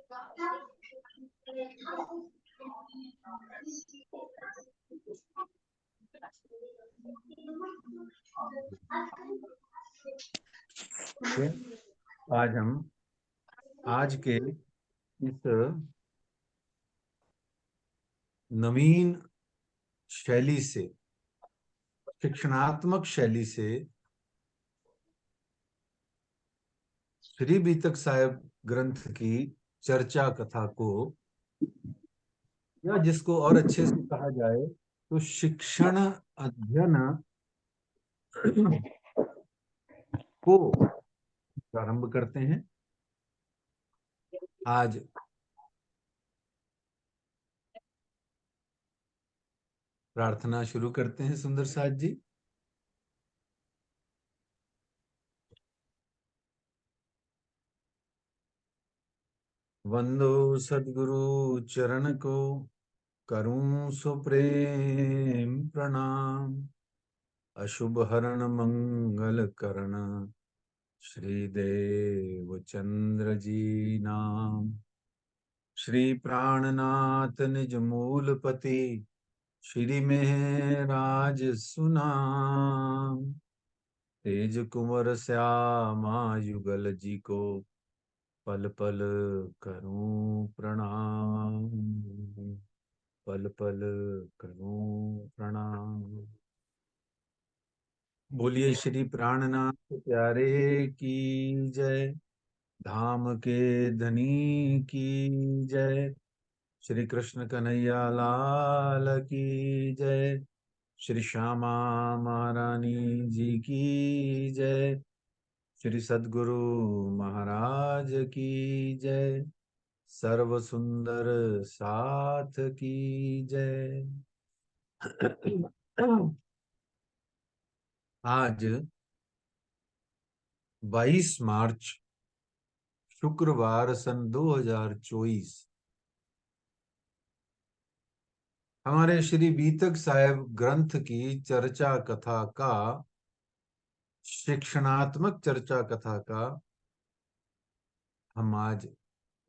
आज हम आज के इस नवीन शैली से, शिक्षणात्मक शैली से श्री बीतक साहेब ग्रंथ की चर्चा कथा को, या जिसको और अच्छे से कहा जाए तो शिक्षण अध्ययन को प्रारंभ करते हैं। आज प्रार्थना शुरू करते हैं। सुंदर साथ जी। वंदो सद्गुरु चरण को, करूं सुप्रेम प्रणाम। अशुभ हरण मंगल करण, श्री देव चंद्र जी नाम। श्री प्राणनाथ निज मूलपति, श्री महराज सुनाम। तेज कुंवर श्यामा युगल जी को, पल पल करूं प्रणाम। पल पल करूं प्रणाम। बोलिए श्री प्राणनाथ प्यारे की जय। धाम के धनी की जय। श्री कृष्ण कन्हैया लाल की जय। श्री श्यामा महारानी जी की जय। श्री सद्गुरु महाराज की जय। सर्व सुंदर साथ की जय। आज 22 मार्च शुक्रवार सन 2024 हमारे श्री बीतक साहेब ग्रंथ की चर्चा कथा का, शिक्षणात्मक चर्चा कथा का हम आज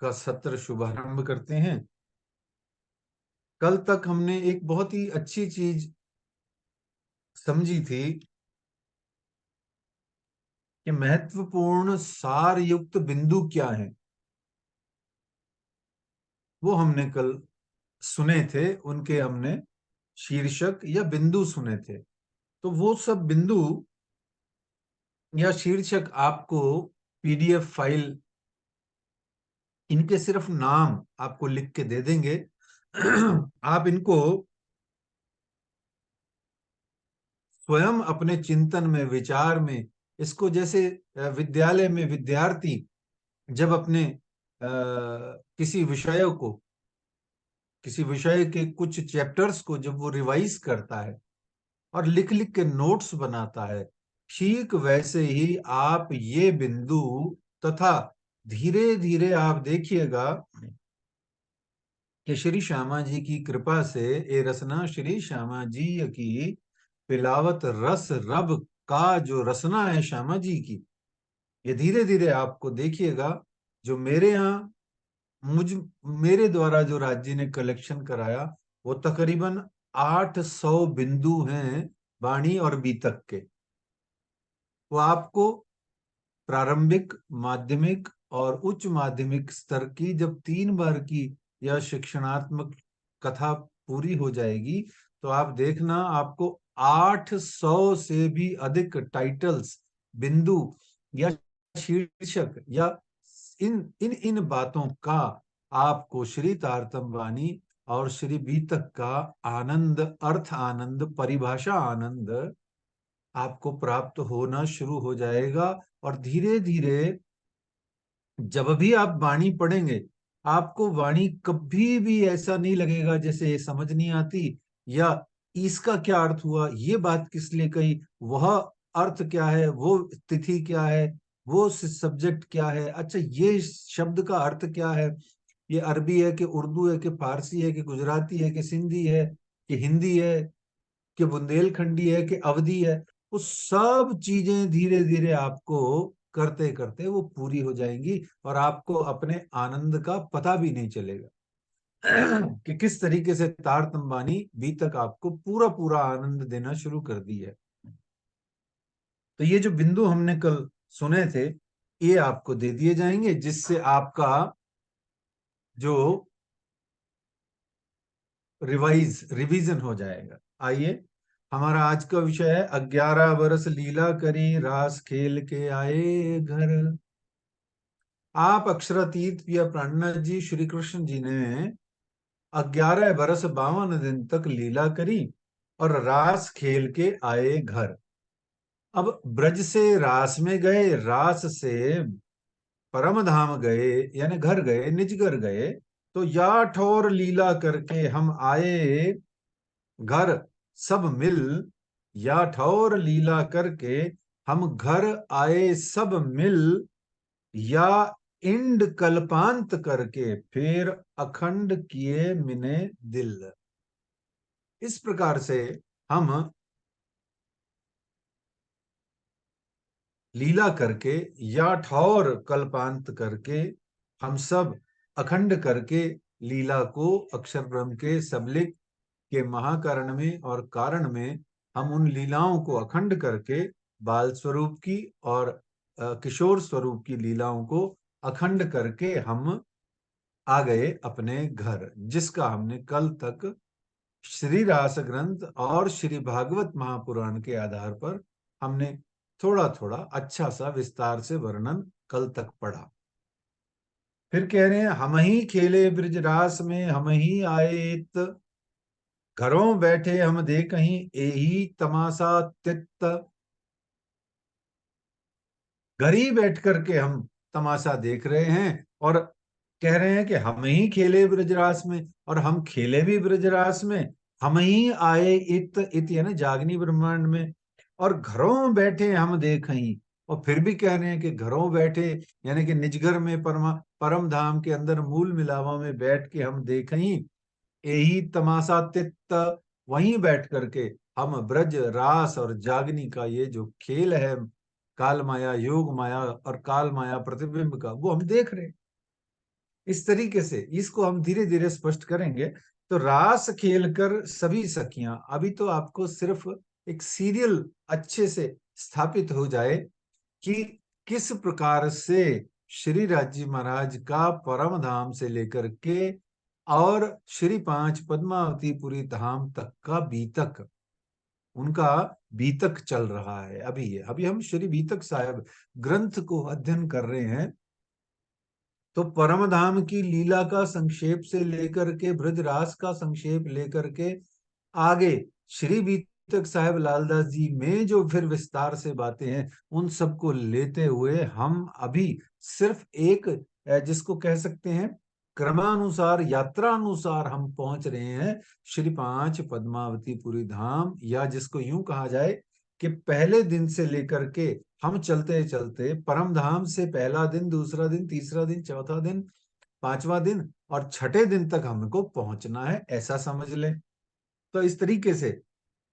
का सत्र शुभारंभ करते हैं। कल तक हमने एक बहुत ही अच्छी चीज समझी थी कि महत्वपूर्ण सार युक्त बिंदु क्या है। वो हमने कल सुने थे, उनके हमने शीर्षक या बिंदु सुने थे। तो वो सब बिंदु या शीर्षक आपको पीडीएफ फाइल, इनके सिर्फ नाम आपको लिख के दे देंगे। आप इनको स्वयं अपने चिंतन में, विचार में, इसको जैसे विद्यालय में विद्यार्थी जब अपने किसी विषय के कुछ चैप्टर्स को जब वो रिवाइज करता है और लिख लिख के नोट्स बनाता है, ठीक वैसे ही आप ये बिंदु, तथा धीरे धीरे आप देखिएगा कि श्री श्यामा जी की कृपा से ए रसना श्री श्यामा जी की पिलावत रस रब का जो रसना है श्यामा जी की, ये धीरे धीरे आपको देखिएगा। जो मेरे यहाँ मेरे द्वारा जो राज्य जी ने कलेक्शन कराया, वो तकरीबन 800 बिंदु हैं वाणी और बीतक के। वो आपको प्रारंभिक, माध्यमिक और उच्च माध्यमिक स्तर की जब 3 बार की यह शिक्षणात्मक कथा पूरी हो जाएगी, तो आप देखना आपको 800 से भी अधिक टाइटल्स, बिंदु या शीर्षक या इन बातों का आपको श्री तारतम वाणी और श्री बीतक का आनंद, अर्थ आनंद, परिभाषा आनंद आपको प्राप्त होना शुरू हो जाएगा। और धीरे धीरे जब भी आप वाणी पढ़ेंगे, आपको वाणी कभी भी ऐसा नहीं लगेगा जैसे ये समझ नहीं आती, या इसका क्या अर्थ हुआ, ये बात किस लिए कही, वह अर्थ क्या है, वो तिथि क्या है, वो सब्जेक्ट क्या है, अच्छा ये शब्द का अर्थ क्या है, ये अरबी है कि उर्दू है कि फारसी है कि गुजराती है कि सिंधी है कि हिंदी है कि बुंदेलखंडी है कि अवधी है। वो सब चीजें धीरे धीरे आपको करते करते वो पूरी हो जाएंगी और आपको अपने आनंद का पता भी नहीं चलेगा कि किस तरीके से तार तंबानी बी तक आपको पूरा पूरा आनंद देना शुरू कर दी है। तो ये जो बिंदु हमने कल सुने थे ये आपको दे दिए जाएंगे, जिससे आपका जो रिवीजन हो जाएगा। आइए, हमारा आज का विषय है 11 बरस लीला करी रास खेल के आए घर। आप अक्षरातीत पिया प्राणनाथ जी श्री कृष्ण जी ने 11 बरस 52 दिन तक लीला करी और रास खेल के आए घर। अब ब्रज से रास में गए, रास से परम धाम गए यानी घर गए, निज घर गए, तो या ठौर लीला करके हम आए घर सब मिल। या ठौर लीला करके हम घर आए सब मिल, या इंड कल्पांत करके फिर अखंड किए मिने दिल। इस प्रकार से हम लीला करके या ठौर कल्पांत करके हम सब अखंड करके लीला को अक्षर ब्रह्म के सबलिक के महाकरण में और कारण में हम उन लीलाओं को अखंड करके बाल स्वरूप की और किशोर स्वरूप की लीलाओं को अखंड करके हम आ गए अपने घर, जिसका हमने कल तक श्री रास ग्रंथ और श्री भागवत महापुराण के आधार पर हमने थोड़ा थोड़ा अच्छा सा विस्तार से वर्णन कल तक पढ़ा। फिर कह रहे हैं हम ही खेले ब्रजरास में हम ही आए इत, घरों बैठे हम दे कहीं एही तमाशा तित। घर ही बैठ करके हम तमाशा देख रहे हैं और कह रहे हैं कि हम ही खेले ब्रजरास में, और हम खेले भी ब्रजरास में। हम ही आए इत यानी जागनी ब्रह्मांड में, और घरों बैठे हम देखें। और फिर भी कह रहे हैं कि घरों बैठे यानी कि निजगर में परम धाम के अंदर मूल मिलावा में बैठ के हम देखें यही तमाशा तित। वहीं बैठ करके हम ब्रज रास और जागनी का ये जो खेल है, काल माया योग माया और काल माया प्रतिबिंब का, वो हम देख रहे हैं। इस तरीके से इसको हम धीरे धीरे स्पष्ट करेंगे। तो रास खेल कर सभी सखियां, अभी तो आपको सिर्फ एक सीरियल अच्छे से स्थापित हो जाए कि किस प्रकार से श्री राजी महाराज का परम धाम से लेकर के और श्री 5 पद्मावतीपुरी धाम तक का बीतक, उनका बीतक चल रहा है। अभी हम श्री बीतक साहिब ग्रंथ को अध्ययन कर रहे हैं। तो परम धाम की लीला का संक्षेप से लेकर के ब्रजरास का संक्षेप लेकर के आगे श्री बीतक साहिब लालदास जी में जो फिर विस्तार से बातें हैं, उन सबको लेते हुए हम अभी सिर्फ एक जिसको कह सकते हैं क्रमानुसार यात्रा अनुसार हम पहुंच रहे हैं श्री 5 पद्मावतीपुरी धाम, या जिसको यूं कहा जाए कि पहले दिन से लेकर के हम चलते चलते परम धाम से पहला दिन, दूसरा दिन, तीसरा दिन, चौथा दिन, पांचवा दिन और छठे दिन तक हमको पहुंचना है, ऐसा समझ लें। तो इस तरीके से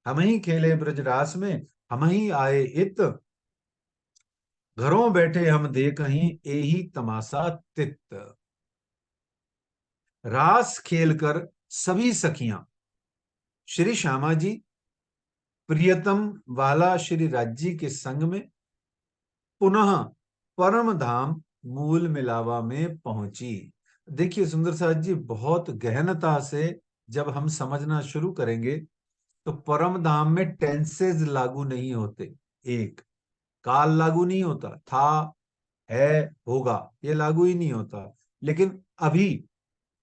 हम ही खेले ब्रजरास में हम ही आए इत, घरों बैठे हम देख ही एही तमाशा तित। रास खेलकर सभी सखियां श्री श्यामा जी प्रियतम वाला श्री राज्य के संग में पुनः परम धाम मूल मिलावा में पहुंची। देखिए सुंदर साथ जी, बहुत गहनता से जब हम समझना शुरू करेंगे तो परम धाम में टेंसेज लागू नहीं होते। एक काल लागू नहीं होता, था, है, होगा, ये लागू ही नहीं होता। लेकिन अभी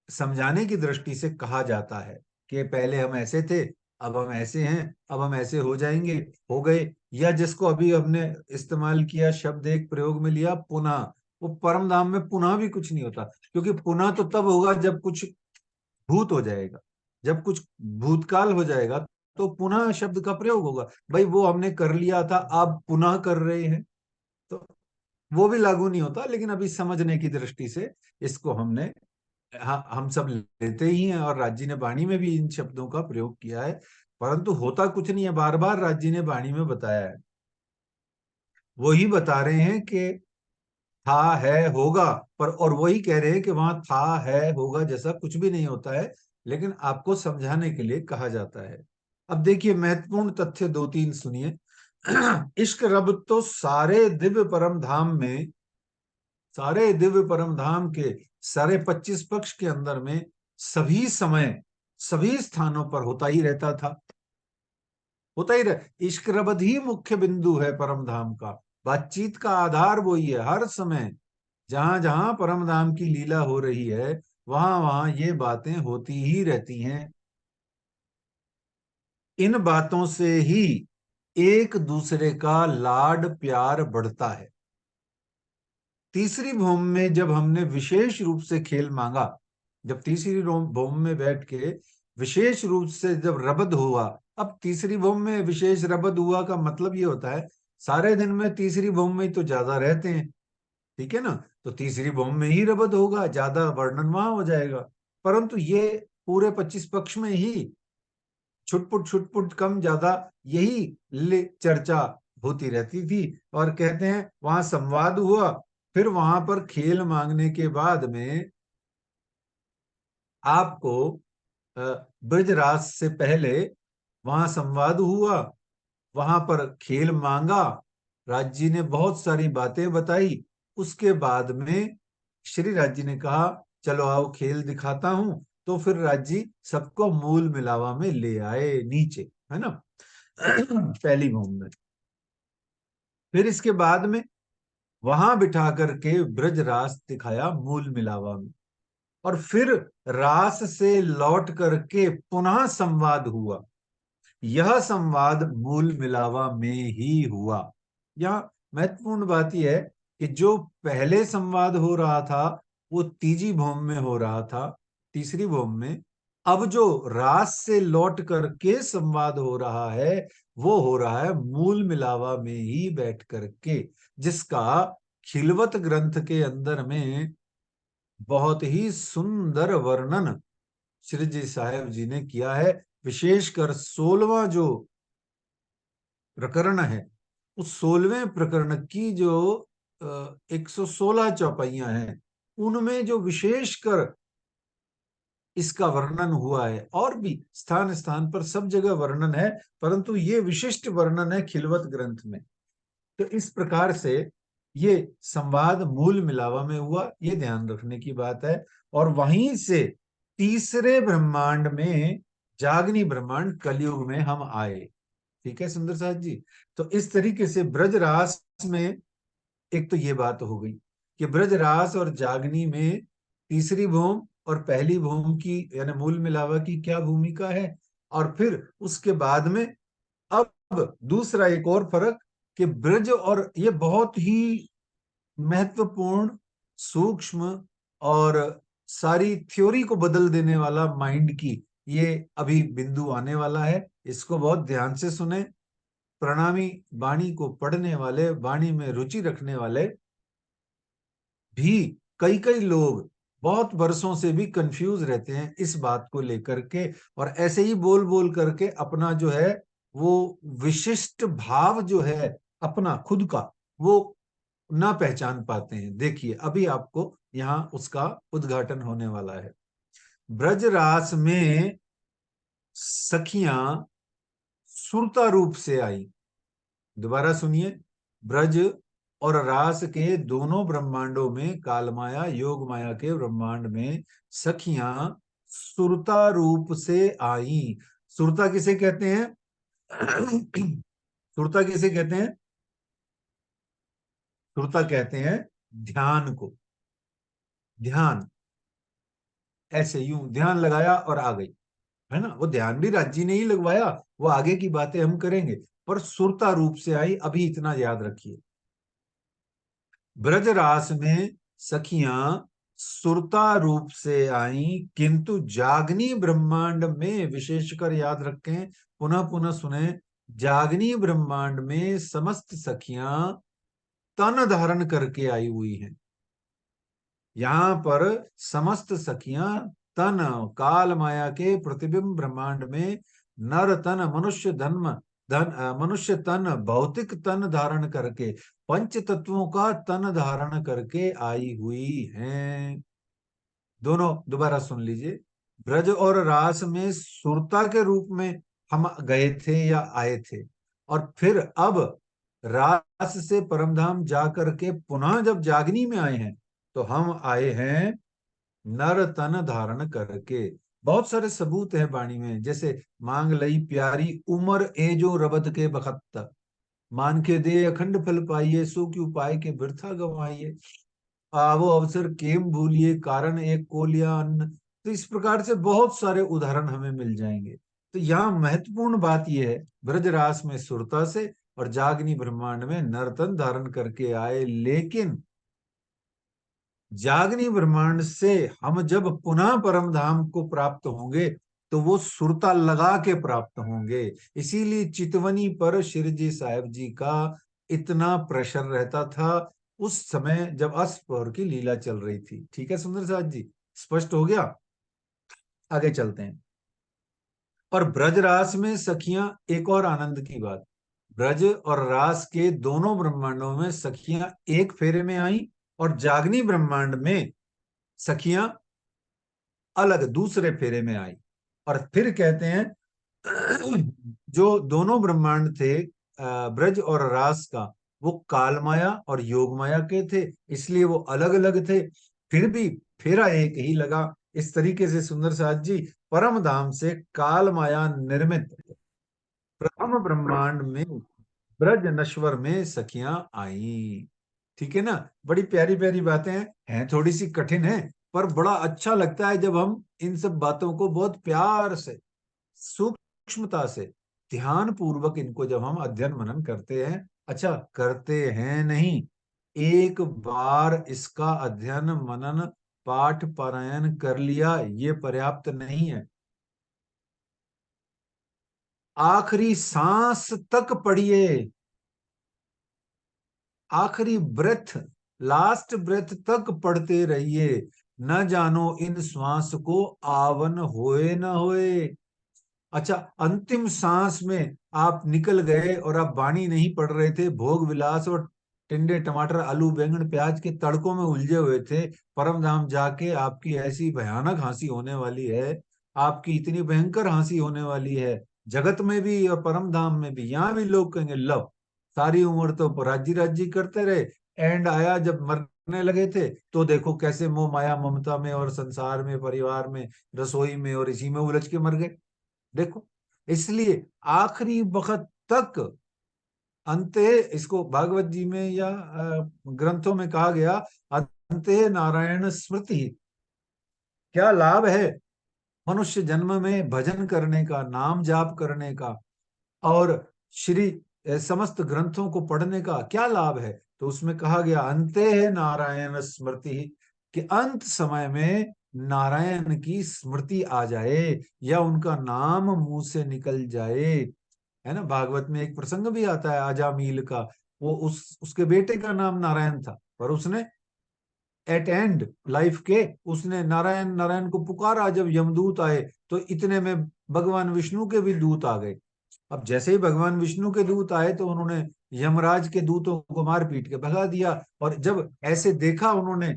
समझाने की दृष्टि से कहा जाता है कि पहले हम ऐसे थे, अब हम ऐसे हैं, अब हम ऐसे हो जाएंगे, हो गए। या जिसको अभी हमने इस्तेमाल किया शब्द एक प्रयोग में लिया पुनः, वो परम धाम में पुनः भी कुछ नहीं होता, क्योंकि पुनः तो तब होगा जब कुछ भूत हो जाएगा, जब कुछ भूतकाल हो जाएगा तो पुनः शब्द का प्रयोग होगा। भाई वो हमने कर लिया था, अब पुनः कर रहे हैं, तो वो भी लागू नहीं होता। लेकिन अभी समझने की दृष्टि से इसको हमने हम सब लेते ही हैं, और राज्य ने वाणी में भी इन शब्दों का प्रयोग किया है, परंतु होता कुछ नहीं है। बार बार राज्य ने वाणी में बताया है, वो ही बता रहे हैं कि था है होगा, पर और वही कह रहे हैं कि वहां था है होगा जैसा कुछ भी नहीं होता है, लेकिन आपको समझाने के लिए कहा जाता है। अब देखिए महत्वपूर्ण तथ्य दो तीन सुनिए। इश्क रब तो सारे दिव्य परम धाम के सारे 25 पक्ष के अंदर में सभी समय सभी स्थानों पर होता ही रहता था, होता ही रहे। इश्क रबद ही मुख्य बिंदु है परम धाम का, बातचीत का आधार वही है। हर समय जहां जहां परम धाम की लीला हो रही है, वहां वहां ये बातें होती ही रहती हैं। इन बातों से ही एक दूसरे का लाड प्यार बढ़ता है। तीसरी भूमि में जब हमने विशेष रूप से खेल मांगा, जब तीसरी भूमि में बैठ के विशेष रूप से जब रबद हुआ, अब तीसरी भूमि में विशेष रबद हुआ का मतलब ये होता है सारे दिन में तीसरी भूमि में तो ज्यादा रहते हैं, ठीक है ना, तो तीसरी भूमि में ही रबद होगा, ज्यादा वर्णन वहां हो जाएगा। परंतु ये पूरे 25 पक्ष में ही छुटपुट कम ज्यादा यही चर्चा होती रहती थी। और कहते हैं वहां संवाद हुआ, फिर वहां पर खेल मांगने के बाद में आपको ब्रजराज से पहले वहां संवाद हुआ, वहां पर खेल मांगा, राज जी ने बहुत सारी बातें बताई। उसके बाद में श्री राज जी ने कहा चलो आओ खेल दिखाता हूं, तो फिर राज जी सबको मूल मिलावा में ले आए नीचे, है ना। पहली भूमि में फिर इसके बाद में वहां बिठा करके ब्रज रास दिखाया मूल मिलावा में, और फिर रास से लौट करके पुनः संवाद हुआ। यह संवाद मूल मिलावा में ही हुआ। यहाँ महत्वपूर्ण बात यह है कि जो पहले संवाद हो रहा था वो तीजी भौम में हो रहा था, तीसरी भौम में। अब जो रास से लौट करके संवाद हो रहा है वो हो रहा है मूल मिलावा में ही बैठ करके, जिसका खिलवत ग्रंथ के अंदर में बहुत ही सुंदर वर्णन श्री जी साहेब जी ने किया है। विशेषकर 16वां जो प्रकरण है, उस 16वें प्रकरण की जो 116 चौपाइयां हैं, उनमें जो विशेषकर इसका वर्णन हुआ है, और भी स्थान स्थान पर सब जगह वर्णन है, परंतु ये विशिष्ट वर्णन है खिलवत ग्रंथ में। तो इस प्रकार से ये संवाद मूल मिलावा में हुआ, ये ध्यान रखने की बात है। और वहीं से तीसरे ब्रह्मांड में, जागनी ब्रह्मांड कलयुग में हम आए, ठीक है सुंदर साथ जी। तो इस तरीके से ब्रजरास में एक तो ये बात हो गई कि ब्रजरास और जागनी में तीसरी भूमि और पहली भूमि की यानी मूल मिलावा की क्या भूमिका है। और फिर उसके बाद में अब दूसरा एक और फर्क कि ब्रज, और ये बहुत ही महत्वपूर्ण, सूक्ष्म और सारी थ्योरी को बदल देने वाला माइंड की ये अभी बिंदु आने वाला है। इसको बहुत ध्यान से सुने। प्रणामी वाणी को पढ़ने वाले, वाणी में रुचि रखने वाले भी कई कई लोग बहुत वर्षों से भी कंफ्यूज रहते हैं इस बात को लेकर के, और ऐसे ही बोल बोल करके अपना जो है वो विशिष्ट भाव जो है अपना खुद का, वो ना पहचान पाते हैं। देखिए अभी आपको यहाँ उसका उद्घाटन होने वाला है। ब्रजरास में सखियां सुरता रूप से आई, दोबारा सुनिए। ब्रज और रास के दोनों ब्रह्मांडों में, काल माया योग माया के ब्रह्मांड में सखियां सुरता रूप से आई। सुरता किसे कहते हैं? सुरता किसे कहते हैं? सुरता कहते हैं ध्यान को। ध्यान, ऐसे यूं ध्यान लगाया और आ गई, है ना। वो ध्यान भी राज्य ने ही लगवाया, वो आगे की बातें हम करेंगे, पर सुरता रूप से आई, अभी इतना याद रखिए। ब्रजरास में सखियां सुरता रूप से आई, किंतु जागनी ब्रह्मांड में, विशेषकर याद रखें, पुनः पुनः सुने, जागनी ब्रह्मांड में समस्त सखियां तन धारण करके आई हुई हैं। यहां पर समस्त सखियां तन, काल माया के प्रतिबिंब ब्रह्मांड में नर तन, मनुष्य धर्म मनुष्य तन, भौतिक तन धारण करके, पंच तत्वों का तन धारण करके आई हुई हैं। दोनों दोबारा सुन लीजिए। ब्रज और रास में सुरता के रूप में हम गए थे या आए थे, और फिर अब रास से परमधाम जाकर के पुनः जब जागनी में आए हैं, तो हम आए हैं नर तन धारण करके। बहुत सारे सबूत हैं वाणी में, जैसे मांग लई प्यारी उमर ए जो रबत के बखत, मान के दे अखंड फल पाइए, सो क्यों पाए के वृथा गवाइए, आवो अवसर केम भूलिए, कारण एक कोलिया अन्न। तो इस प्रकार से बहुत सारे उदाहरण हमें मिल जाएंगे। तो यहाँ महत्वपूर्ण बात यह है, ब्रजरास में सुरता से और जागनी ब्रह्मांड में नर्तन धारण करके आए, लेकिन जागनी ब्रह्मांड से हम जब पुनः परम धाम को प्राप्त होंगे, तो वो सुरता लगा के प्राप्त होंगे। इसीलिए चितवनी पर शिरजी साहिब जी का इतना प्रेशर रहता था उस समय जब अस्पौर की लीला चल रही थी। ठीक है सुंदर साथ जी, स्पष्ट हो गया? आगे चलते हैं। और ब्रज रास में सखियां, एक और आनंद की बात, ब्रज और रास के दोनों ब्रह्मांडों में सखियां एक फेरे में आई, और जागनी ब्रह्मांड में सखियां अलग दूसरे फेरे में आई। और फिर कहते हैं जो दोनों ब्रह्मांड थे ब्रज और रास का, वो काल माया और योग माया के थे, इसलिए वो अलग अलग थे, फिर भी फेरा एक ही लगा। इस तरीके से सुंदर साथ जी, परम धाम से काल माया निर्मित प्रथम ब्रह्मांड में ब्रज नश्वर में सखियां आई। ठीक है ना? बड़ी प्यारी प्यारी बातें हैं थोड़ी सी कठिन है, पर बड़ा अच्छा लगता है जब हम इन सब बातों को बहुत प्यार से, सूक्ष्मता से, ध्यान पूर्वक इनको जब हम अध्ययन मनन करते हैं। अच्छा, करते हैं नहीं, एक बार इसका अध्ययन मनन पाठ पारायण कर लिया ये पर्याप्त नहीं है, आखिरी सांस तक पढ़िए, आखिरी ब्रेथ, लास्ट ब्रेथ तक पढ़ते रहिए। न जानो इन श्वास को आवन होए न होए। अच्छा, अंतिम सांस में आप निकल गए और आप बाणी नहीं पढ़ रहे थे, भोग विलास और टिंडे टमाटर आलू बैंगन प्याज के तड़कों में उलझे हुए थे, परम धाम जाके आपकी ऐसी भयानक हंसी होने वाली है, आपकी इतनी भयंकर हंसी होने वाली है, जगत में भी और परम धाम में भी। यहाँ भी लोग कहेंगे लो, सारी उम्र तो राज्य राज्य करते रहे, एंड आया जब मरने लगे थे तो देखो कैसे मोह माया ममता में और संसार में, परिवार में, रसोई में और इसी में उलझ के मर गए। देखो, इसलिए आखिरी वक्त तक, अंते, इसको भागवत जी में या ग्रंथों में कहा गया, अंते नारायण स्मृति। क्या लाभ है मनुष्य जन्म में भजन करने का, नाम जाप करने का, और श्री समस्त ग्रंथों को पढ़ने का क्या लाभ है? तो उसमें कहा गया अंते है नारायण स्मृति, कि अंत समय में नारायण की स्मृति आ जाए या उनका नाम मुंह से निकल जाए। है ना? भागवत में एक प्रसंग भी आता है अजामील का, वो उसके बेटे का नाम नारायण था, पर उसने एट एंड लाइफ के उसने नारायण नारायण को पुकारा। जब यमदूत आए तो इतने में भगवान विष्णु के भी दूत आ गए। अब जैसे ही भगवान विष्णु के दूत आए तो उन्होंने यमराज के दूतों को मार पीट के भगा दिया। और जब ऐसे देखा उन्होंने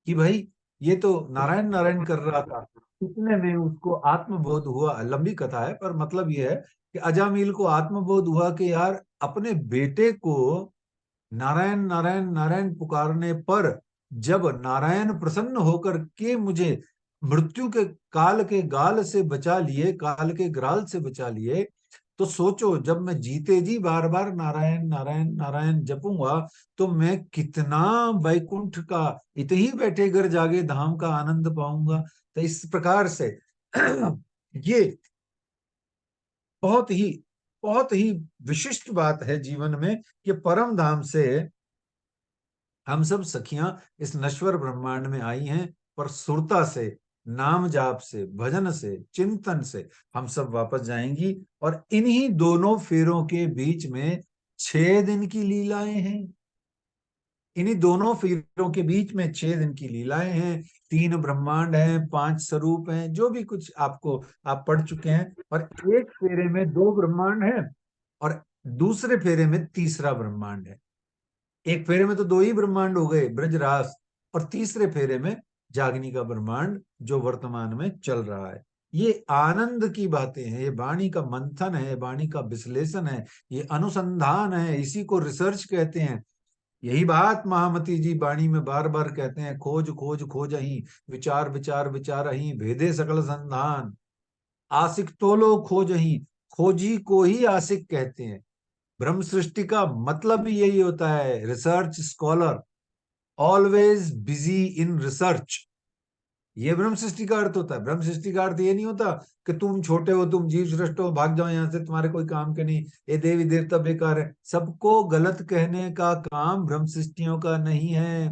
कि भाई ये तो नारायण नारायण कर रहा था, इतने में उसको आत्मबोध हुआ। लंबी कथा है, पर मतलब ये है कि अजामिल को आत्मबोध हुआ कि यार, अपने बेटे को नारायण नारायण नारायण पुकारने पर जब नारायण प्रसन्न होकर के मुझे मृत्यु के काल के गाल से बचा लिए, काल के ग्राल से बचा लिए, तो सोचो जब मैं जीते जी बार बार नारायण नारायण नारायण जपूंगा, तो मैं कितना वैकुंठ का इत ही बैठे घर जागे धाम का आनंद पाऊंगा। तो इस प्रकार से ये बहुत ही बहुत ही विशिष्ट बात है जीवन में, कि परम धाम से हम सब सखियां इस नश्वर ब्रह्मांड में आई हैं, पर सुरता से, नाम जाप से, भजन से, चिंतन से हम सब वापस जाएंगी। और इन्हीं दोनों फेरों के बीच में 6 दिन की लीलाएं हैं। इन्हीं दोनों फेरों के बीच में 6 दिन की लीलाएं हैं, 3 ब्रह्मांड हैं, 5 स्वरूप हैं, जो भी कुछ आपको आप पढ़ चुके हैं। और एक फेरे में 2 ब्रह्मांड है, और दूसरे फेरे में तीसरा ब्रह्मांड है। एक फेरे में तो 2 ही ब्रह्मांड हो गए, ब्रजरास, और तीसरे फेरे में जागनी का ब्रह्मांड जो वर्तमान में चल रहा है। ये आनंद की बातें हैं, ये वाणी का मंथन है, वाणी का विश्लेषण है, ये अनुसंधान है, इसी को रिसर्च कहते हैं। यही बात महामती जी वाणी में बार बार कहते हैं, खोज खोज खोजहि, विचार विचार विचारहि, भेदे सकल संधान, आशिक तोलो खोजहि, खोजी को ही आशिक कहते हैं। ब्रह्म सृष्टि का मतलब भी यही होता है, research scholar, always busy in research. ये ब्रह्म सृष्टि का अर्थ होता है। ब्रह्म सृष्टि का अर्थ ये नहीं होता कि तुम छोटे हो, तुम जीव श्रेष्ठ हो, भाग जाओ यहाँ से, तुम्हारे कोई काम के नहीं, ये देवी देवता बेकार है। सबको गलत कहने का काम ब्रह्म सृष्टियों का नहीं है।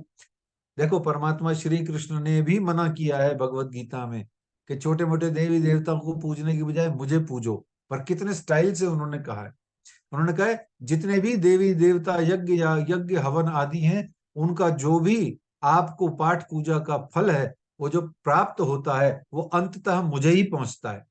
देखो, परमात्मा श्री कृष्ण ने भी मना किया है भगवत गीता में कि छोटे मोटे देवी देवताओं को पूजने की बजाय मुझे पूजो। पर कितने स्टाइल से उन्होंने कहा है। उन्होंने कहा है, जितने भी देवी देवता यज्ञ या यज्ञ हवन आदि हैं, उनका जो भी आपको पाठ पूजा का फल है, वो जो प्राप्त होता है, वो अंततः मुझे ही पहुंचता है।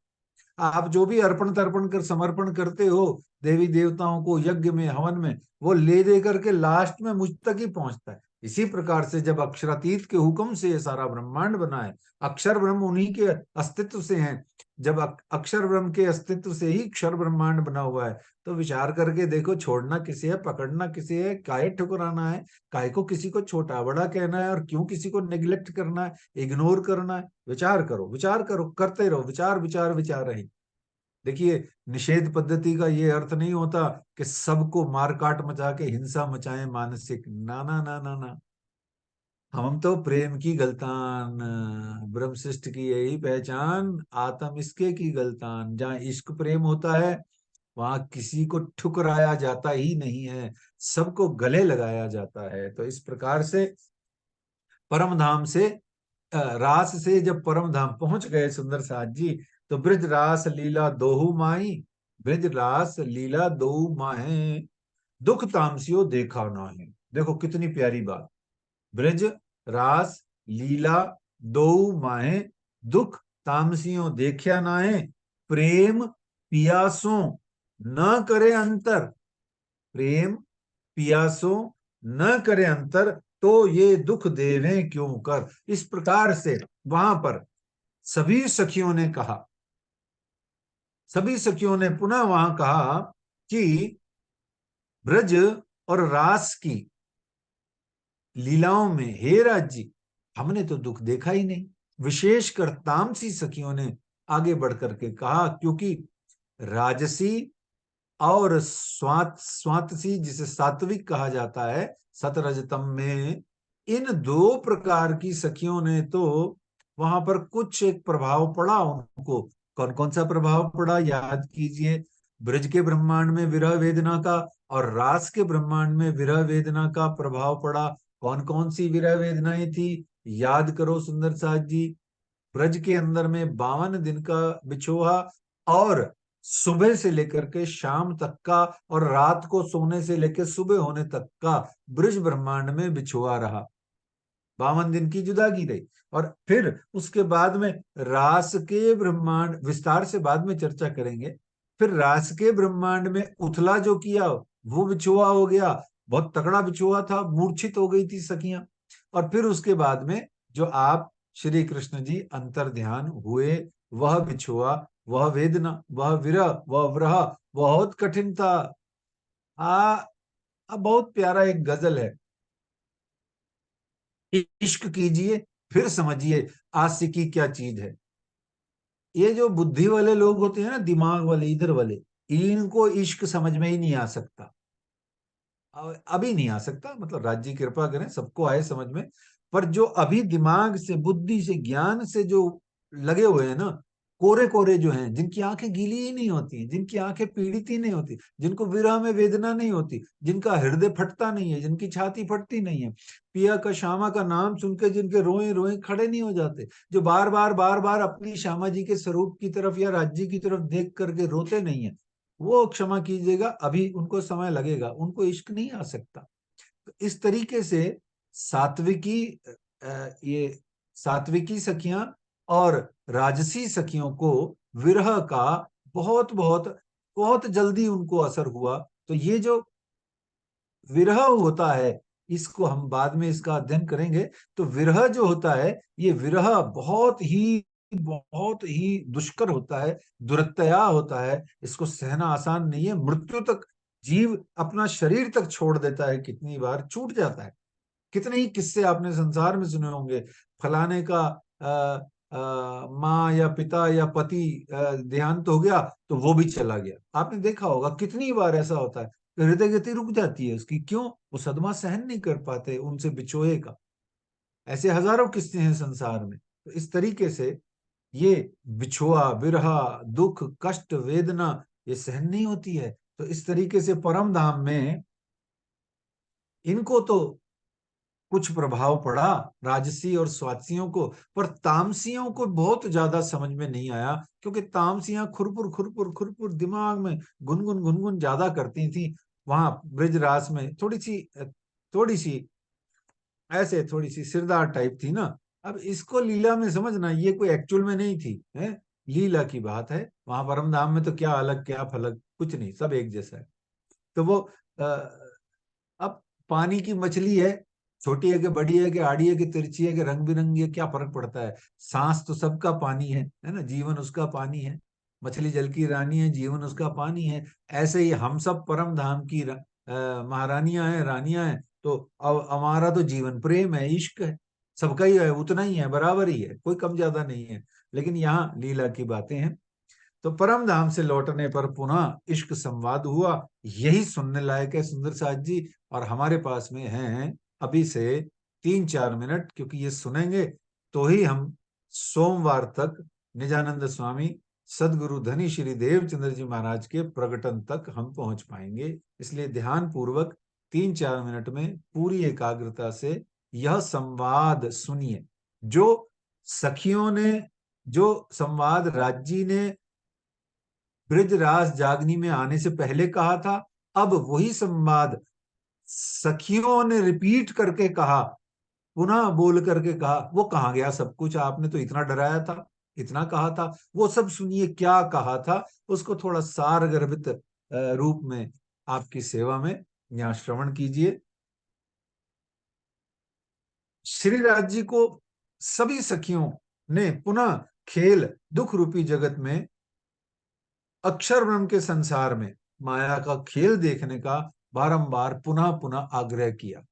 आप जो भी अर्पण तर्पण कर समर्पण करते हो देवी देवताओं को यज्ञ में हवन में, वो ले दे करके लास्ट में मुझ तक ही पहुंचता है। इसी प्रकार से जब अक्षरातीत के हुक्म से ये सारा ब्रह्मांड बना है, अक्षर ब्रह्म उन्हीं के अस्तित्व से हैं, जब अक्षर ब्रह्म के अस्तित्व से ही क्षर ब्रह्मांड बना हुआ है, तो विचार करके देखो, छोड़ना किसे है, पकड़ना किसे है, काहे ठुकराना है, काहे को किसी को छोटा बड़ा कहना है, और क्यों किसी को नेग्लेक्ट करना है, इग्नोर करना है। विचार करो, विचार करो, करते रहो, विचार विचार विचार रही। देखिए, निषेध पद्धति का ये अर्थ नहीं होता कि सबको मारकाट मचा के हिंसा मचाएं मानसिक, ना ना ना ना ना। हम तो प्रेम की गलतान, ब्रह्म सृष्टि की यही पहचान, आत्म इसके की गलतान। जहाँ इश्क प्रेम होता है, वहां किसी को ठुकराया जाता ही नहीं है, सबको गले लगाया जाता है। तो इस प्रकार से परम धाम से रास से जब परम धाम पहुंच गए सुंदर साथ जी, तो ब्रज रास लीला दोहु माही, ब्रज रास लीला दोहु माहे, दुख तामसियो देखा नाहे। देखो कितनी प्यारी बात। ब्रज रास लीला दोहु माहे, दुख तामसियो देखा नाहे, प्रेम पियासों न करे अंतर, प्रेम पियासों न करे अंतर, तो ये दुख देवें क्यों कर। इस प्रकार से वहां पर सभी सखियों ने कहा, सभी सखियों ने पुनः वहां कहा कि ब्रज और रास की लीलाओं में हे राज्य, हमने तो दुख देखा ही नहीं। विशेषकर तामसी सखियों ने आगे बढ़ करके कहा, क्योंकि राजसी और स्वातसी, जिसे सात्विक कहा जाता है, सतरजतम में, इन 2 प्रकार की सखियों ने तो वहां पर कुछ एक प्रभाव पड़ा उनको। कौन कौन सा प्रभाव पड़ा, याद कीजिए। ब्रज के ब्रह्मांड में विरह वेदना का, और रास के ब्रह्मांड में विरह वेदना का प्रभाव पड़ा। कौन कौन सी विरह वेदनाएं थी, याद करो सुंदर साथ जी। ब्रज के अंदर में 52 दिन का बिछोहा, और सुबह से लेकर के शाम तक का, और रात को सोने से लेकर सुबह होने तक का ब्रज ब्रह्मांड में बिछोहा रहा। 52 दिन की जुदागी रही। और फिर उसके बाद में रास के ब्रह्मांड, विस्तार से बाद में चर्चा करेंगे। फिर रास के ब्रह्मांड में उथला जो किया, वो बिछोहा हो गया, बहुत तगड़ा बिछोहा था, मूर्छित हो गई थी सखियां। और फिर उसके बाद में जो आप श्री कृष्ण जी अंतर ध्यान हुए, वह बिछोहा, वह वेदना, वह विरह, वह विरह बहुत कठिन था। आ अब बहुत प्यारा एक गजल है, इश्क कीजिए फिर समझिए आशिकी क्या चीज है। ये जो बुद्धि वाले लोग होते हैं ना, दिमाग वाले, इधर वाले, इनको इश्क समझ में ही नहीं आ सकता। अभी नहीं आ सकता, मतलब राज्य की कृपा करें सबको आए समझ में। पर जो अभी दिमाग से, बुद्धि से, ज्ञान से जो लगे हुए हैं ना, कोरे कोरे जो हैं, जिनकी आंखें गीली ही नहीं होती, जिनकी आंखें पीड़ित ही नहीं होती, जिनको विरह में वेदना नहीं होती, जिनका हृदय फटता नहीं है, जिनकी छाती फटती नहीं है, पिया का श्यामा का नाम सुनकर जिनके रोए रोए खड़े नहीं हो जाते, जो बार बार अपनी श्यामा जी के स्वरूप की तरफ या राज्य की तरफ देख करके रोते नहीं है, वो क्षमा कीजिएगा, अभी उनको समय लगेगा, उनको इश्क नहीं आ सकता। तो इस तरीके से सात्विकी ये सात्विकी सखियां और राजसी सखियों को विरह का बहुत बहुत बहुत जल्दी उनको असर हुआ। तो ये जो विरह होता है, इसको हम बाद में इसका अध्ययन करेंगे। तो विरह जो होता है, ये विरह बहुत ही दुष्कर होता है, दुरत्या होता है। इसको सहना आसान नहीं है। मृत्यु तक जीव अपना शरीर तक छोड़ देता है, कितनी बार छूट जाता है। कितने ही किस्से आपने संसार में सुने होंगे। फलाने का माँ या पिता या पति देहांत हो गया तो वो भी चला गया। आपने देखा होगा कितनी बार ऐसा होता है, हृदय गति रुक जाती है उसकी। क्यों? वो सदमा सहन नहीं कर पाते उनसे बिछोए का। ऐसे हजारों किस्से हैं संसार में। तो इस तरीके से ये बिछुआ, विरहा, दुख, कष्ट, वेदना ये सहन नहीं होती है। तो इस तरीके से परम धाम में इनको तो कुछ प्रभाव पड़ा, राजसी और स्वात्सियों को, पर तामसियों को बहुत ज्यादा समझ में नहीं आया, क्योंकि तामसियां खुरपुर खुरपुर खुरपुर दिमाग में गुनगुन गुनगुन ज्यादा करती थी। वहां ब्रजरास में थोड़ी सी ऐसे थोड़ी सी सिरदार टाइप थी ना। अब इसको लीला में समझना, ये कोई एक्चुअल में नहीं थी, है लीला की बात है। वहां परम धाम में तो क्या अलग क्या फलक, कुछ नहीं, सब एक जैसा है। तो वो अब पानी की मछली है, छोटी है कि बड़ी है कि आड़ी है कि तिरछी है कि रंग बिरंगी है, क्या फर्क पड़ता है? सांस तो सबका पानी है ना, जीवन उसका पानी है। मछली जल की रानी है, जीवन उसका पानी है। ऐसे ही हम सब परम धाम की महारानियां हैं, रानियां हैं। तो अब हमारा तो जीवन प्रेम है, इश्क है, सबका ही है, उतना ही है, बराबर ही है, कोई कम ज्यादा नहीं है। लेकिन यहाँ लीला की बातें हैं। तो परम धाम से लौटने पर पुनः इश्क संवाद हुआ। यही सुनने लायक है सुंदर साथ जी। और हमारे पास में हैं अभी से 3-4 मिनट, क्योंकि ये सुनेंगे तो ही हम सोमवार तक निजानंद स्वामी सदगुरु धनी श्री देवचंद्र जी महाराज के प्रकटन तक हम पहुंच पाएंगे। इसलिए ध्यान पूर्वक 3-4 मिनट में पूरी एकाग्रता से यह संवाद सुनिए, जो सखियों ने, जो संवाद राजी ने ब्रजराज जागनी में आने से पहले कहा था। अब वही संवाद सखियों ने रिपीट करके कहा, पुनः बोल करके कहा। वो कहाँ गया सब कुछ? आपने तो इतना डराया था, इतना कहा था, वो सब सुनिए क्या कहा था। उसको थोड़ा सार गर्भित रूप में आपकी सेवा में यहाँ श्रवण कीजिए। श्रीराज जी को सभी सखियों ने पुनः खेल दुख रूपी जगत में, अक्षर ब्रह्म के संसार में माया का खेल देखने का बारंबार पुनः पुनः आग्रह किया।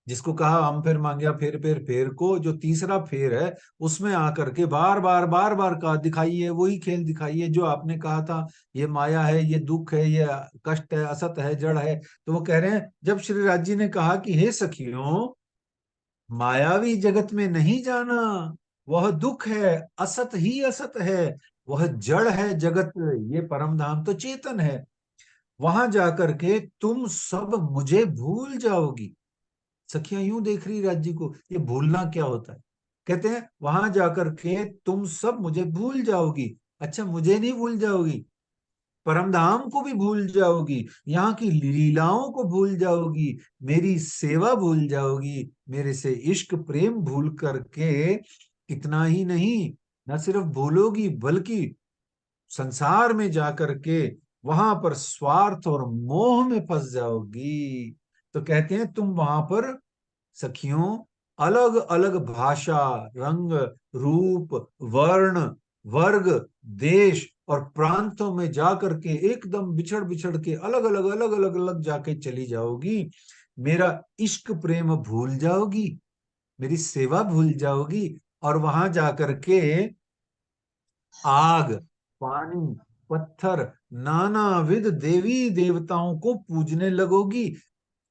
जिसको कहा हम फिर मांगया फेर फेर फेर को, जो तीसरा फेर है उसमें आकर के बार बार कहा दिखाइए, वही खेल दिखाइए जो आपने कहा था। ये माया है, ये दुख है, ये कष्ट है, असत है, जड़ है। तो वो कह रहे हैं, जब श्री राज जी ने कहा कि हे सखियों, मायावी जगत में नहीं जाना, वह दुख है, असत ही असत है, वह जड़ है जगत, ये परम धाम तो चेतन है। वहां जाकर के तुम सब मुझे भूल जाओगी। सखियां यूं देख रही राज्य को, ये भूलना क्या होता है? कहते हैं वहां जाकर के तुम सब मुझे भूल जाओगी। अच्छा, मुझे नहीं भूल जाओगी, परमधाम को भी भूल जाओगी, यहाँ की लीलाओं को भूल जाओगी, मेरी सेवा भूल जाओगी, मेरे से इश्क प्रेम भूल करके। इतना ही नहीं, न सिर्फ भूलोगी बल्कि संसार में जाकर के वहां पर स्वार्थ और मोह में फंस जाओगी। तो कहते हैं तुम वहां पर सखियों अलग अलग भाषा, रंग, रूप, वर्ण, वर्ग, देश और प्रांतों में जाकर के एकदम बिछड़ बिछड़ के अलग अलग जाके चली जाओगी। मेरा इश्क प्रेम भूल जाओगी, मेरी सेवा भूल जाओगी, और वहां जाकर के आग, पानी, पत्थर, नानाविध देवी देवताओं को पूजने लगोगी।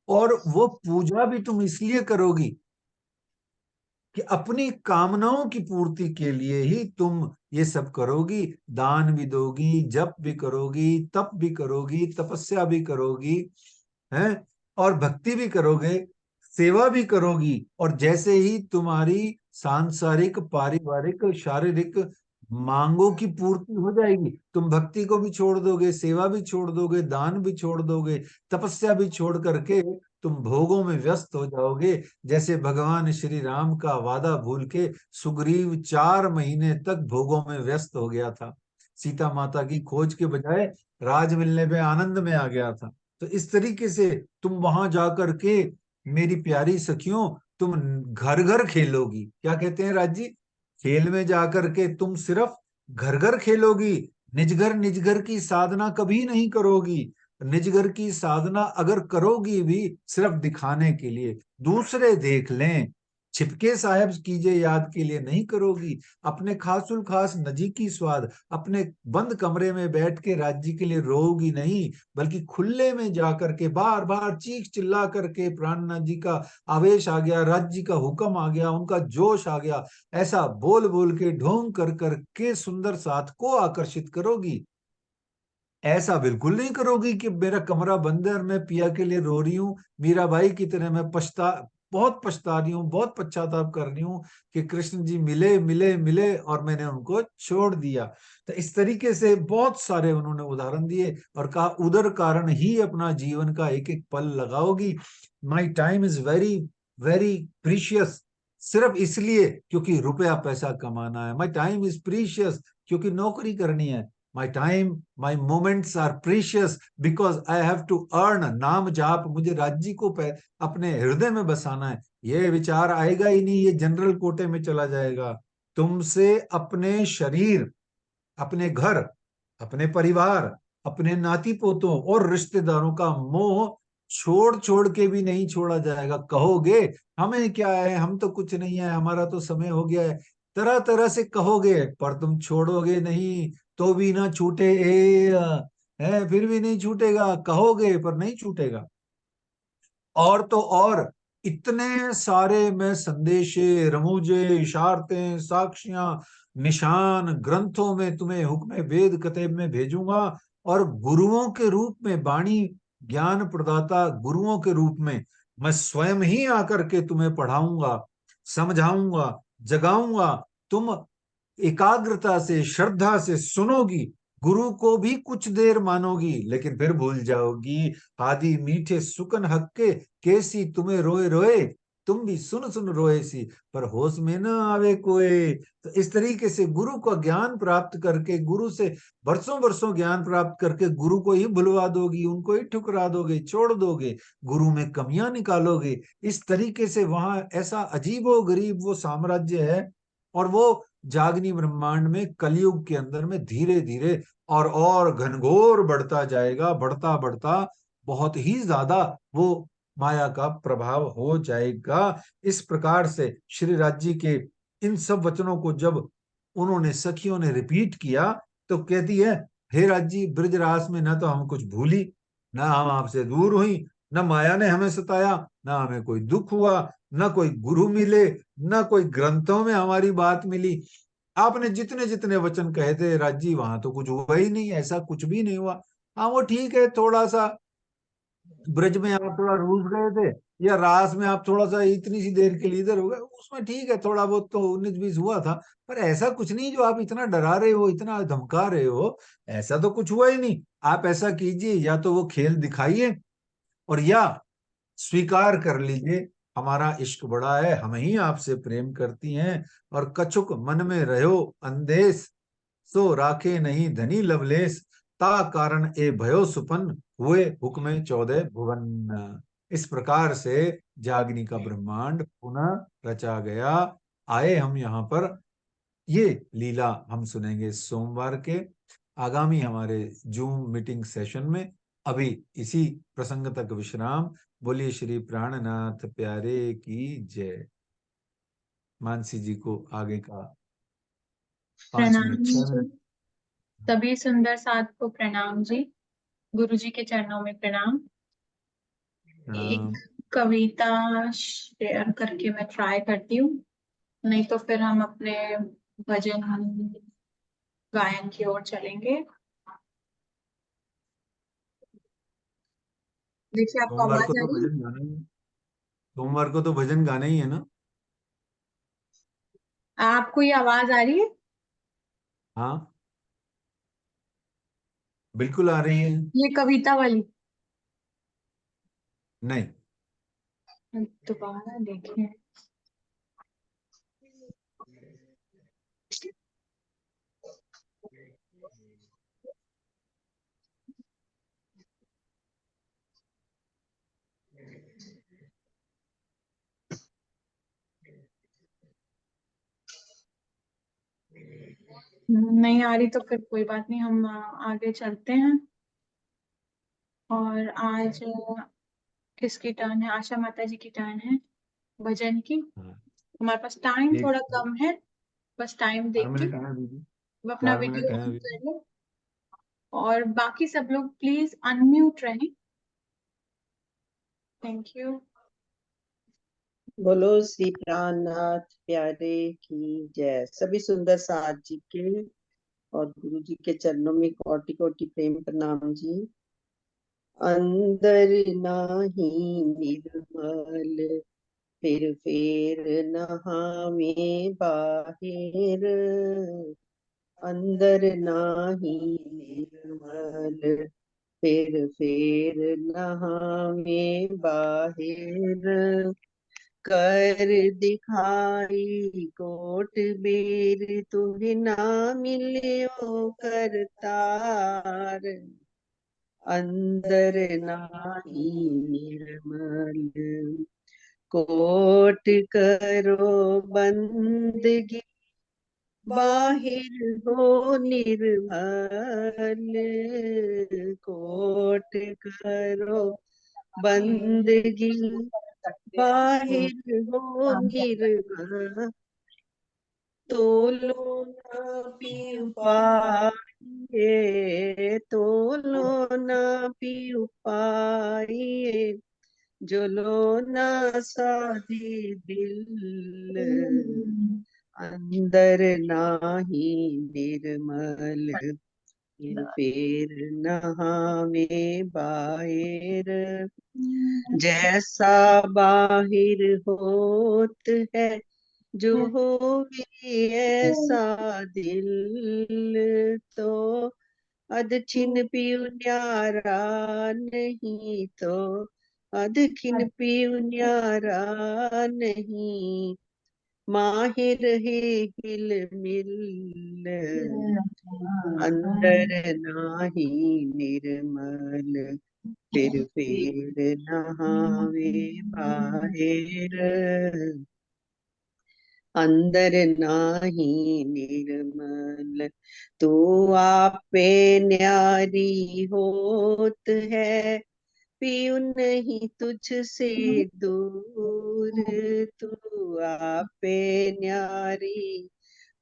और वो पूजा भी तुम इसलिए करोगी कि अपनी कामनाओं की पूर्ति के लिए ही तुम ये सब करोगी। दान भी दोगी, जप भी करोगी, तप भी करोगी, तपस्या भी करोगी, हैं, और भक्ति भी करोगे, सेवा भी करोगी। और जैसे ही तुम्हारी सांसारिक, पारिवारिक, शारीरिक मांगों की पूर्ति हो जाएगी, तुम भक्ति को भी छोड़ दोगे, सेवा भी छोड़ दोगे, दान भी छोड़ दोगे, तपस्या भी छोड़ करके तुम भोगों में व्यस्त हो जाओगे। जैसे भगवान श्री राम का वादा भूल के सुग्रीव 4 महीने तक भोगों में व्यस्त हो गया था, सीता माता की खोज के बजाय राज मिलने पे आनंद में आ गया था। तो इस तरीके से तुम वहां जाकर के मेरी प्यारी सखियों, तुम घर घर खेलोगी। क्या कहते हैं राज जी? खेल में जाकर के तुम सिर्फ घर घर खेलोगी, निज घर की साधना कभी नहीं करोगी। निज घर की साधना अगर करोगी भी सिर्फ दिखाने के लिए, दूसरे देख लें, छिपके साहेब कीजिए याद के लिए नहीं करोगी। अपने खासुल खास नजीकी स्वाद, अपने बंद कमरे में बैठ के राज्य के लिए रोगी नहीं, बल्कि खुले में जाकर के बार बार चीख चिल्ला करके, प्राणनाथ जी का आवेश आ गया, राज्य का हुक्म आ गया, उनका जोश आ गया, ऐसा बोल बोल के ढोंग कर कर के सुंदर साथ को आकर्षित करोगी। ऐसा बिल्कुल नहीं करोगी कि मेरा कमरा बंद है और मैं पिया के लिए रो रही हूँ, मीराबाई की तरह मैं बहुत पछता रही हूँ, बहुत पश्चाताप कर रही हूँ कि कृष्ण जी मिले मिले मिले और मैंने उनको छोड़ दिया। तो इस तरीके से बहुत सारे उन्होंने उदाहरण दिए और कहा उधर कारण ही अपना जीवन का एक एक पल लगाओगी। My time is very very precious, सिर्फ इसलिए क्योंकि रुपया पैसा कमाना है। माई टाइम इज प्रीशियस क्योंकि नौकरी करनी है। My time, my moments are precious because I have to earn। नाम जाप, मुझे राज्य को अपने हृदय में बसाना है। ये विचार आएगा ही नहीं, ये जनरल कोटे में चला जाएगा। तुमसे अपने शरीर, अपने घर, अपने परिवार, अपने नाती पोतों और रिश्तेदारों का मोह छोड़ छोड़ के भी नहीं छोड़ा जाएगा। कहोगे हमें क्या है, हम तो कुछ नहीं है, हमारा तो समय हो गया है, तरह तरह से कहोगे, पर तुम छोड़ोगे नहीं। तो भी ना छूटे है, फिर भी नहीं छूटेगा, कहोगे पर नहीं छूटेगा। और तो और इतने सारे मैं संदेशे, रमूजे, इशारतें, साक्ष्यां, निशान ग्रंथों में तुम्हें हुक्म वेद कतेब में भेजूंगा, और गुरुओं के रूप में, वाणी ज्ञान प्रदाता गुरुओं के रूप में मैं स्वयं ही आकर के तुम्हें पढ़ाऊंगा, समझाऊंगा, जगाऊंगा। तुम एकाग्रता से, श्रद्धा से सुनोगी, गुरु को भी कुछ देर मानोगी, लेकिन फिर भूल जाओगी। आदि मीठे सुकन हक्के, कैसी तुम्हें रोए रोए, तुम भी सुन सुन रोए सी, पर होश में ना आवे कोई। तो इस तरीके से गुरु का ज्ञान प्राप्त करके, गुरु से वर्षों वर्षों ज्ञान प्राप्त करके गुरु को ही भुलवा दोगी, उनको ही ठुकरा दोगे, छोड़ दोगे, गुरु में कमियां निकालोगे। इस तरीके से वहां ऐसा अजीबो गरीब वो साम्राज्य है। और वो जागनी ब्रह्मांड में कलयुग के अंदर में धीरे धीरे और घनघोर बढ़ता जाएगा, बढ़ता बढ़ता बहुत ही ज्यादा वो माया का प्रभाव हो जाएगा। इस प्रकार से श्री राज जी के इन सब वचनों को जब उन्होंने सखियों ने रिपीट किया, तो कहती है, हे राज जी, ब्रजरास में न तो हम कुछ भूली, न हम आपसे दूर हुई, न माया ने हमें सताया, न हमें कोई दुख हुआ, न कोई गुरु मिले, न कोई ग्रंथों में हमारी बात मिली। आपने जितने जितने वचन कहे थे राजी, वहां तो कुछ हुआ ही नहीं, ऐसा कुछ भी नहीं हुआ। हाँ वो ठीक है, थोड़ा सा ब्रज में आप थोड़ा रूठ गए थे, या रास में आप थोड़ा सा इतनी सी देर के लिए इधर हो गए, उसमें ठीक है, थोड़ा बहुत तो 19-20 हुआ था। पर ऐसा कुछ नहीं जो आप इतना डरा रहे हो, इतना धमका रहे हो, ऐसा तो कुछ हुआ ही नहीं। आप ऐसा कीजिए, या तो वो खेल दिखाइए, और या स्वीकार कर लीजिए हमारा इश्क बड़ा है, हम ही आपसे प्रेम करती हैं, और कछुक मन में रहो अंदेश, सो राखे नहीं धनी लवलेश, ता कारण ए भयो सुपन, हुए हुक्मे 14 भुवन। इस प्रकार से जागनी का ब्रह्मांड पुनः रचा गया। आए हम यहाँ पर ये लीला हम सुनेंगे सोमवार के आगामी हमारे जूम मीटिंग सेशन में। अभी इसी प्रसंग तक विश्राम। बोलिए श्री प्राणनाथ प्यारे की जय। मानसी जी को आगे का 5 मिनट, प्रणाम जी। 6 मिनट। सभी सुंदर साथ को प्रणाम जी। गुरु जी के चरणों में प्रणाम। एक प्रणाम। कविता शेयर करके मैं ट्राई करती हूँ, नहीं तो फिर हम अपने भजन गायन की ओर चलेंगे। देखिए, आपको सोमवार को आवाज आ तो रही है? भजन गाना ही है। सोमवार को तो भजन गाना ही है ना? आपको ये आवाज आ रही है? हाँ, बिल्कुल आ रही है। ये कविता वाली? नहीं, दोबारा देखें। नहीं आ रही तो फिर कोई बात नहीं, हम आगे चलते हैं। और आज किसकी टर्न है? आशा माता जी की टर्न है भजन की। हाँ, हमारे पास टाइम एक थोड़ा कम है, बस टाइम देख चार के मिनट है दीदी। वो अपना 4 मिनट वीडियो है ऑन अभी। कर लो। और बाकी सब लोग प्लीज अनम्यूट रहें। Thank you. बोलो श्री प्राणनाथ प्यारे की जय। सभी सुंदर साथ जी के और गुरु जी के चरणों में कोटि कोटि प्रेम प्रणाम जी। अंदर नाही निर्मल फिर फेर नहावे बाहिर। अंदर नाही निर्मल फिर फेर नहावे बाहिर। कर दिखाई कोट बेर तुम्हें ना मिलियो करतार। अंदर नाही निर्मल कोट करो बंदगी बाहिर हो निर्मल। कोट करो बंदगी बाहिर हो निर्मल। तोलो ना पीऊ पाइए तोलो ना पीऊ पाइए जो लो ना साधे दिल। अंदर नाही निर्मल फिर नहावे बाहिर। जैसा बाहिर होत है जो होवे ऐसा दिल। तो अदछिन पियु न्यारा नहीं तो अदखिन पियु न्यारा नहीं। माहिर है हिल मिल अंदर नाही निर्मल फिर नहावे बाहिर। अंदर नाही निर्मल तू आपे न्यारी होत है पीऊ नहीं तुझसे दूर। तू आपे न्यारी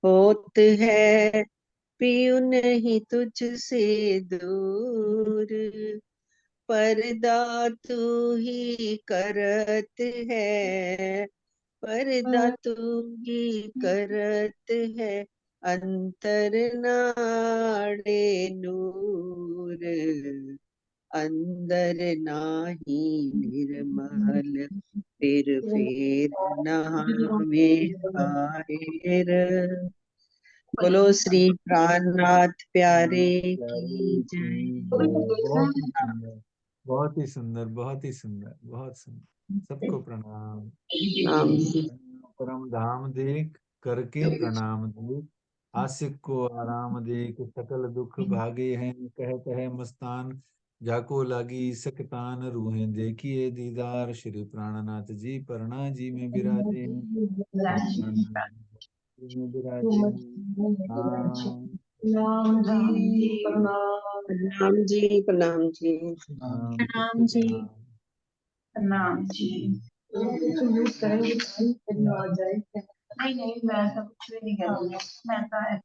होत है पीऊ नहीं तुझसे दूर। पर्दा तू ही करत है पर्दा तू ही करत है अंतर नाड़े नूर। अंदर नाही निर्मल फिर नहावे बाहिर। बोलो श्री प्राणनाथ प्यारे की प्यारे जय। की जय। बहुत ही सुंदर, बहुत ही सुंदर, बहुत ही सुंदर, बहुत सुंदर। सबको प्रणाम। नाम से परम धाम देख करके प्रणाम देख। आशिक को आराम देख सकल दुख भागे हैं कह कह मस्तान। जाको लागी सकतान रूहें देखिए दीदार श्री प्राणनाथ जी परना जी में विराजे हैं। श्री प्राणनाथ जी में विराजे हैं। हाँ, प्रणाम जी प्रणाम जी। हाँ, सबको प्रणाम जी। प्रणाम। प्रणाम जी। तो यूज करेंगे तो आ जाए। नहीं नहीं, मैं ऐसा कुछ भी नहीं करूँगी। मैं तो ऐसे